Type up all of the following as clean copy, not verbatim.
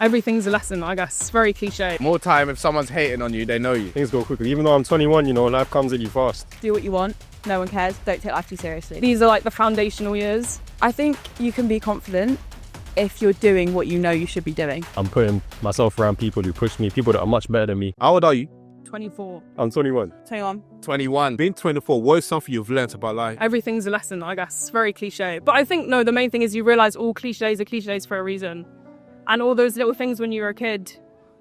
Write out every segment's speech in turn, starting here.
Everything's a lesson, I guess. Very cliche. More time if someone's hating on you, they know you. Things go quickly. Even though I'm 21, life comes at you fast. Do what you want. No one cares. Don't take life too seriously. These are like the foundational years. I think you can be confident if you're doing what you know you should be doing. I'm putting myself around people who push me, people that are much better than me. How old are you? 24. I'm 21. 21. 21. Being 24, what is something you've learnt about life? Everything's a lesson, I guess. Very cliche. But I think, no, the main thing is you realise all cliches are cliches for a reason. And all those little things when you were a kid,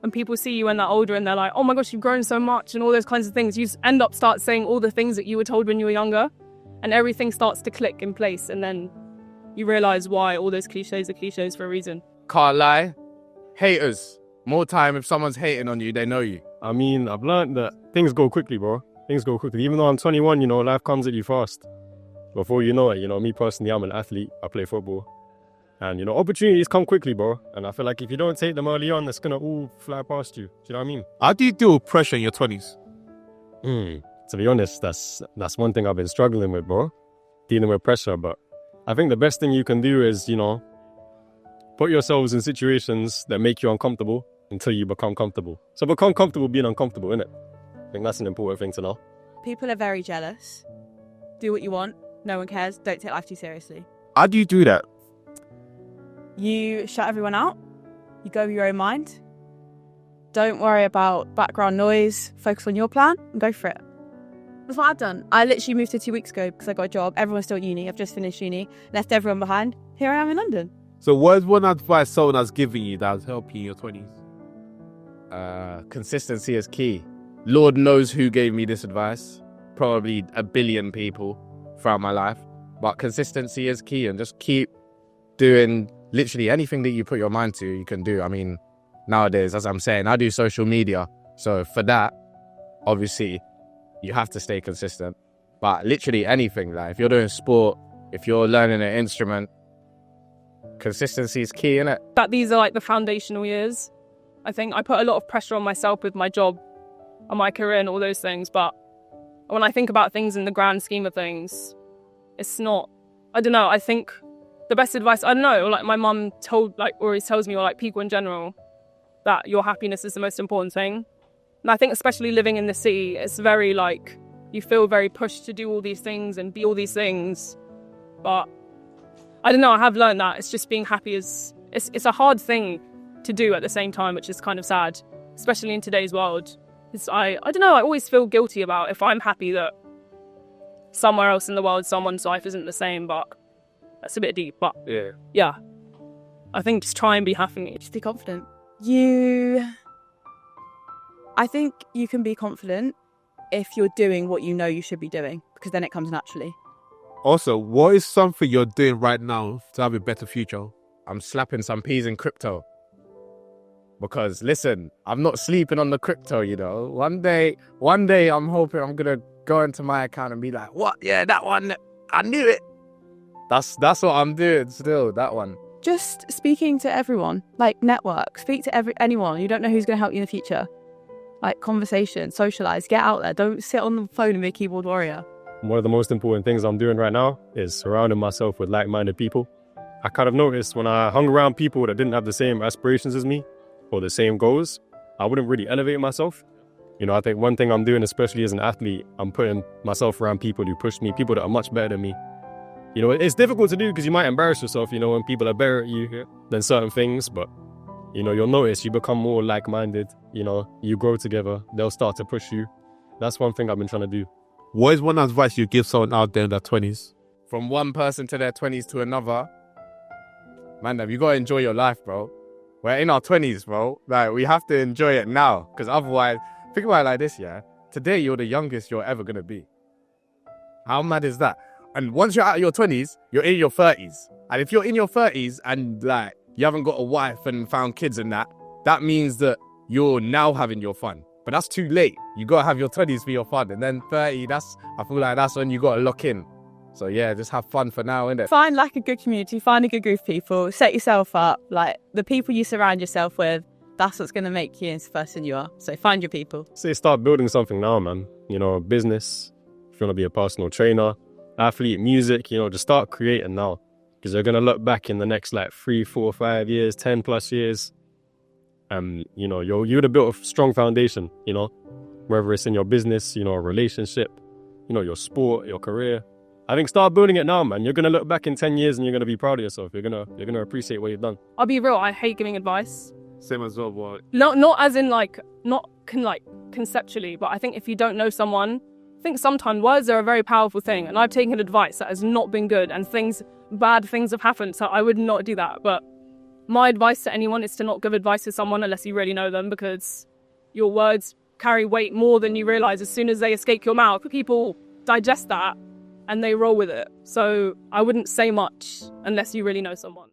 and people see you when they're older and they're like, oh my gosh, you've grown so much, and all those kinds of things, you end up start saying all the things that you were told when you were younger, and everything starts to click in place, and then you realise why all those cliches are cliches for a reason. Can't lie. Haters. More time if someone's hating on you, they know you. I mean, I've learned that things go quickly, bro. Things go quickly. Even though I'm 21, life comes at you fast. Before you know it, me personally, I'm an athlete. I play football. And, opportunities come quickly, bro. And I feel like if you don't take them early on, it's going to all fly past you. Do you know what I mean? How do you deal with pressure in your 20s? To be honest, that's one thing I've been struggling with, bro. Dealing with pressure. But I think the best thing you can do is, put yourselves in situations that make you uncomfortable until you become comfortable. So become comfortable being uncomfortable, innit? I think that's an important thing to know. People are very jealous. Do what you want. No one cares. Don't take life too seriously. How do you do that? You shut everyone out. You go with your own mind. Don't worry about background noise. Focus on your plan and go for it. That's what I've done. I literally moved here 2 weeks ago because I got a job. Everyone's still at uni. I've just finished uni. Left everyone behind. Here I am in London. So what is one advice someone has given you that has helped you in your 20s? Consistency is key. Lord knows who gave me this advice. Probably a billion people throughout my life. But consistency is key, and just keep doing literally anything that you put your mind to, you can do. I mean, nowadays, as I'm saying, I do social media. So for that, obviously, you have to stay consistent. But literally anything, like if you're doing sport, if you're learning an instrument, consistency is key, innit? That these are like the foundational years. I think I put a lot of pressure on myself with my job and my career and all those things. But when I think about things in the grand scheme of things, it's not, I don't know, I think the best advice, I don't know, like my mum always tells me, or like people in general, that your happiness is the most important thing. And I think especially living in the city, it's very like, you feel very pushed to do all these things and be all these things. But I don't know, I have learned that it's just being happy it's a hard thing to do at the same time, which is kind of sad, especially in today's world. I don't know, I always feel guilty about if I'm happy that somewhere else in the world, someone's life isn't the same, but that's a bit deep. But yeah, I think just try and be happy. Just be confident. I think you can be confident if you're doing what you know you should be doing, because then it comes naturally. Also, what is something you're doing right now to have a better future? I'm slapping some peas in crypto. Because listen, I'm not sleeping on the crypto, One day I'm hoping I'm going to go into my account and be like, what? Yeah, that one, I knew it. That's what I'm doing still, that one. Just speaking to everyone, like network, speak to anyone. You don't know who's going to help you in the future. Like conversation, socialise, get out there. Don't sit on the phone and be a keyboard warrior. One of the most important things I'm doing right now is surrounding myself with like-minded people. I kind of noticed when I hung around people that didn't have the same aspirations as me or the same goals, I wouldn't really elevate myself. I think one thing I'm doing, especially as an athlete, I'm putting myself around people who push me, people that are much better than me. It's difficult to do because you might embarrass yourself, when people are better at you than certain things, but, you'll notice you become more like-minded, you grow together, they'll start to push you. That's one thing I've been trying to do. What is one advice you give someone out there in their 20s? From one person to their 20s to another, man, you got to enjoy your life, bro. We're in our 20s, bro. Like, we have to enjoy it now, because otherwise, think about it like this, yeah? Today, you're the youngest you're ever going to be. How mad is that? And once you're out of your 20s, you're in your 30s. And if you're in your 30s and, like, you haven't got a wife and found kids and that means that you're now having your fun. But that's too late. You got to have your 20s for your fun. And then 30, I feel like that's when you got to lock in. So, yeah, just have fun for now, innit? Find, like, a good community. Find a good group of people. Set yourself up. Like, the people you surround yourself with, that's what's going to make you the person you are. So find your people. Say start building something now, man. Business. If you want to be a personal trainer, athlete, music, just start creating now. Because you're going to look back in the next, 3, 4, 5 years, 10 plus years. You know, you would have built a strong foundation, you know, whether it's in your business, you know, a relationship, you know, your sport, your career. I think start building it now, man. You're going to look back in 10 years and you're going to be proud of yourself. You're going to appreciate what you've done. I'll be real, I hate giving advice. Same as well, boy. Not as in conceptually, but I think if you don't know someone, I think sometimes words are a very powerful thing, and I've taken advice that has not been good, and bad things have happened, so I would not do that. But my advice to anyone is to not give advice to someone unless you really know them, because your words carry weight more than you realise. As soon as they escape your mouth, people digest that and they roll with it. So I wouldn't say much unless you really know someone.